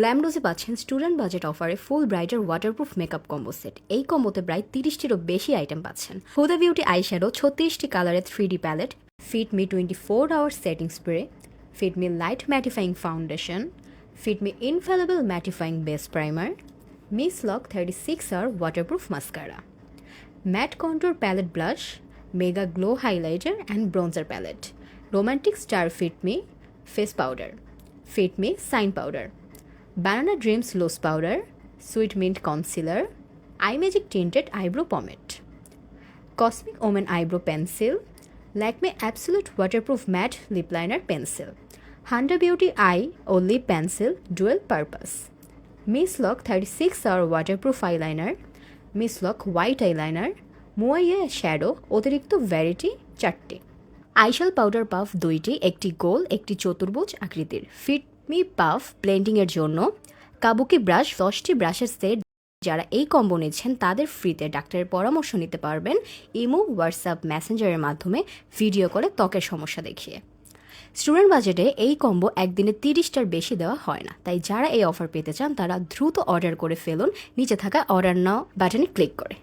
গ্ল্যামরোজে পাচ্ছেন student budget অফারে ফুল ব্রাইটের waterproof makeup combo set. এই কম্বোতে প্রায় 30টিরও বেশি আইটেম পাচ্ছেন। হুদা বিউটি আইশ্যাডো 36টি কালারের 3D palette, fit me 24 hour setting spray, fit me light mattifying foundation, fit me infallible mattifying base primer, miss lock 36 hour waterproof mascara, matte contour palette blush, mega glow highlighter and bronzer palette, romantic star fit me face powder, fit me shine powder, Banana Dreams Loose Powder, Sweet Mint Concealer, iMagic Tinted Eyebrow Pomade, Cosmic Omen Eyebrow Pencil, Lakme Absolute Waterproof Matte Lip Liner Pencil, Huda Beauty Eye or Lip Pencil Dual Purpose, Miss Lock 36 Hour Waterproof Eyeliner, Miss Lock White Eyeliner, Muaye Shadow অতিরিক্ত variety 4টি, আইশ্যাল powder puff 2টি, একটি গোল একটি চতুর্ভুজ আকৃতির, fit me puff ব্লেন্ডিংয়ের জন্য কাবুকি brush 10টি ব্রাশের set. যারা এই কম্বো নিচ্ছেন তাদের ফ্রিতে ডাক্তারের পরামর্শ নিতে পারবেন ইমো, হোয়াটসঅ্যাপ, মেসেঞ্জারের মাধ্যমে ভিডিও কলে ত্বকের সমস্যা দেখিয়ে। স্টুডেন্ট বাজেটে এই কম্বো একদিনে 30টার বেশি দেওয়া হয় না, তাই যারা এই অফার পেতে চান তারা দ্রুত অর্ডার করে ফেলুন নিচে থাকা অর্ডার নাও বাটনে ক্লিক করে।